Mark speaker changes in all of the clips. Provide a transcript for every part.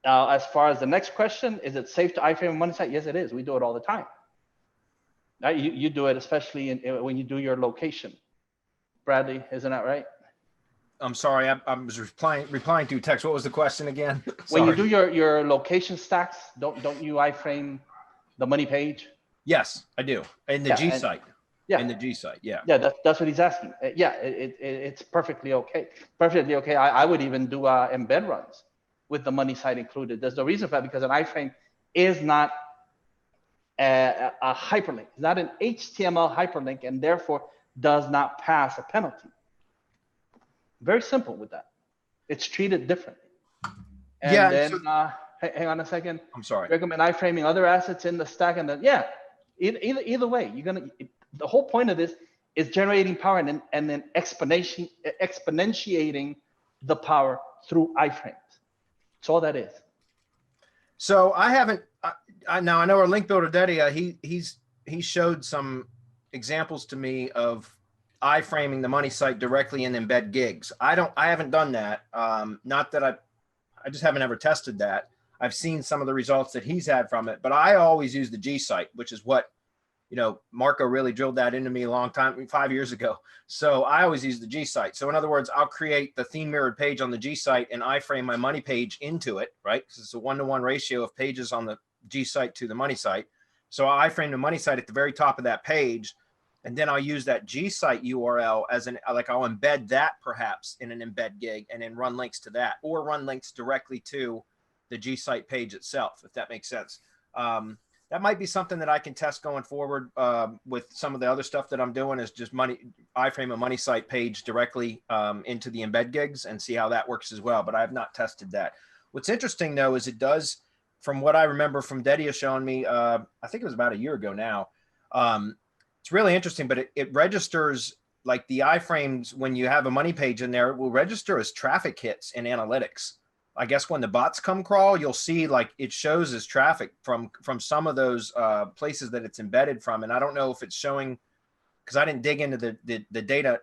Speaker 1: As far as the next question, is it safe to iframe a money site? Yes, it is. We do it all the time. Right? You do it, especially when you do your location. Bradley, isn't that right?
Speaker 2: I'm sorry, I was replying to text. What was the question again?
Speaker 1: When you
Speaker 2: Sorry.
Speaker 1: do your location stacks, don't you iframe the money page?
Speaker 2: Yes, I do. In the
Speaker 1: Yeah,
Speaker 2: G
Speaker 1: and
Speaker 2: site.
Speaker 1: yeah,
Speaker 2: In the G site, yeah.
Speaker 1: yeah, that's what he's asking. Yeah, it's perfectly okay. Perfectly okay. I would even do embed runs with the money site included. There's no reason for that because an iframe is not a hyperlink. It's not an HTML hyperlink and therefore does not pass a penalty. Very simple with that. It's treated differently. And
Speaker 2: Yeah,
Speaker 1: then, hang on a second.
Speaker 2: I'm sorry.
Speaker 1: Recommend iframing other assets in the stack, and then yeah, either way, you're gonna. The whole point of this is generating power and then exponentiating the power through iframes. That's all that is.
Speaker 2: So I haven't. Now I know our link builder Daddy. He showed some examples to me of iframing the money site directly in embed gigs. I haven't done that. Not that I just haven't ever tested that. I've seen some of the results that he's had from it, but I always use the G site, which is what, you know, Marco really drilled that into me a long time, 5 years ago. So I always use the G site. So in other words, I'll create the theme mirrored page on the G site and iframe my money page into it, right? Because it's a 1-to-1 ratio of pages on the G site to the money site. So I iframe the money site at the very top of that page. And then I'll use that G site URL as like I'll embed that perhaps in an embed gig and then run links to that or run links directly to the G site page itself, if that makes sense. That might be something that I can test going forward with some of the other stuff that I'm doing is just iframe a money site page directly into the embed gigs and see how that works as well. But I have not tested that. What's interesting though, is it does, from what I remember from Dedia showing me, I think it was about a year ago now. It's really interesting, but it registers like the iframes when you have a money page in there, it will register as traffic hits in analytics. I guess when the bots come crawl, you'll see like it shows as traffic from some of those places that it's embedded from. And I don't know if it's showing, because I didn't dig into the data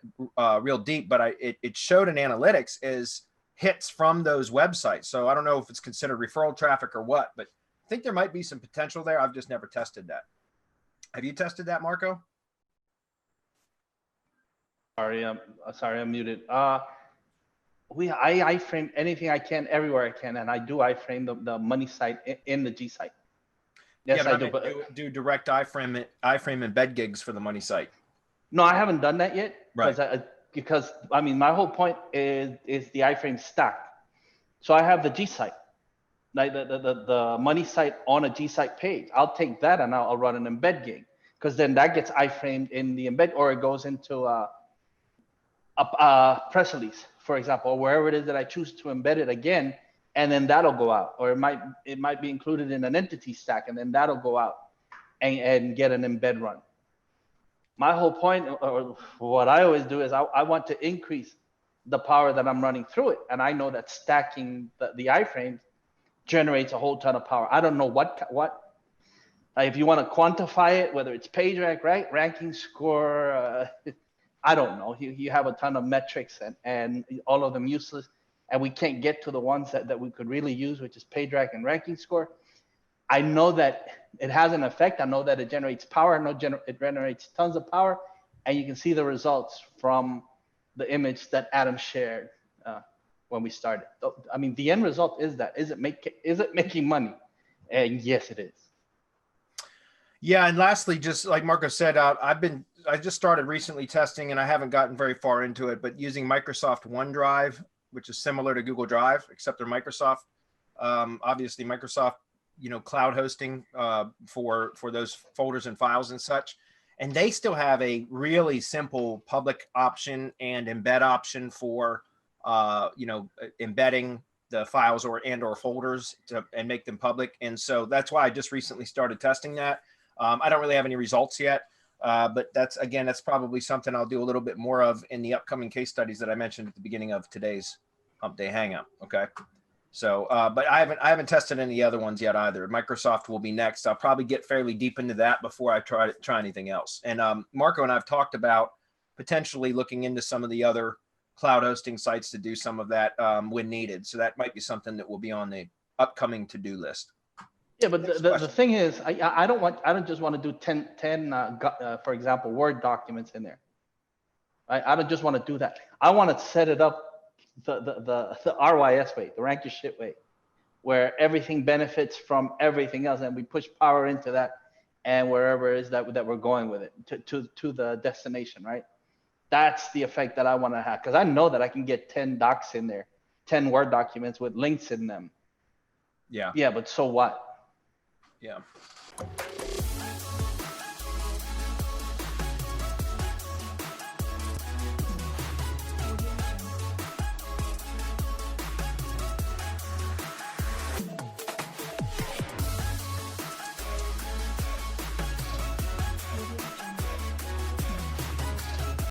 Speaker 2: real deep, but it showed in analytics as hits from those websites. So I don't know if it's considered referral traffic or what, but I think there might be some potential there. I've just never tested that. Have you tested that, Marco?
Speaker 1: Sorry, I'm muted. I iframe anything I can everywhere I can, and I do iframe the money site in the G site. Yes,
Speaker 2: yeah,
Speaker 1: I do. But
Speaker 2: do direct iframe embed gigs for the money site.
Speaker 1: No, I haven't done that yet.
Speaker 2: Right.
Speaker 1: Because I mean, my whole point is the iframe stack. So I have the G site, like the money site on a G site page. I'll take that and I'll run an embed gig, because then that gets iframed in the embed, or it goes into a press release, for example, or wherever it is that I choose to embed it again, and then that'll go out. Or it might be included in an entity stack, and then that'll go out and get an embed run. My whole point, or what I always do, is I want to increase the power that I'm running through it. And I know that stacking the iframes generates a whole ton of power. I don't know what if you want to quantify it, whether it's page rank, right? Ranking score, I don't know. You have a ton of metrics and all of them useless. And we can't get to the ones that we could really use, which is page rank and ranking score. I know that it has an effect. I know that it generates power. I know it generates tons of power. And you can see the results from the image that Adam shared when we started. I mean, the end result is that, is it making money? And yes, it is.
Speaker 2: Yeah, and lastly, just like Marco said, I just started recently testing, and I haven't gotten very far into it, but using Microsoft OneDrive, which is similar to Google Drive, except they're Microsoft. Obviously, Microsoft, cloud hosting for those folders and files and such. And they still have a really simple public option and embed option for, embedding the files or folders and make them public. And so that's why I just recently started testing that. I don't really have any results yet, but that's probably something I'll do a little bit more of in the upcoming case studies that I mentioned at the beginning of today's Hump Day Hangout. Okay. So, but I haven't tested any other ones yet either. Microsoft will be next. I'll probably get fairly deep into that before I try anything else. And Marco and I have talked about potentially looking into some of the other cloud hosting sites to do some of that when needed. So that might be something that will be on the upcoming to-do list.
Speaker 1: Yeah, but
Speaker 2: Next
Speaker 1: the
Speaker 2: question.
Speaker 1: thing is, I don't just want to do 10, for example, Word documents in there. I don't just want to do that. I want to set it up the RYS way, the rank your shit way, where everything benefits from everything else, and we push power into that, and wherever it is that we're going with it to the destination, right? That's the effect that I want to have, because I know that I can get 10 docs in there, 10 Word documents with links in them.
Speaker 2: Yeah.
Speaker 1: Yeah, but so what?
Speaker 2: Yeah.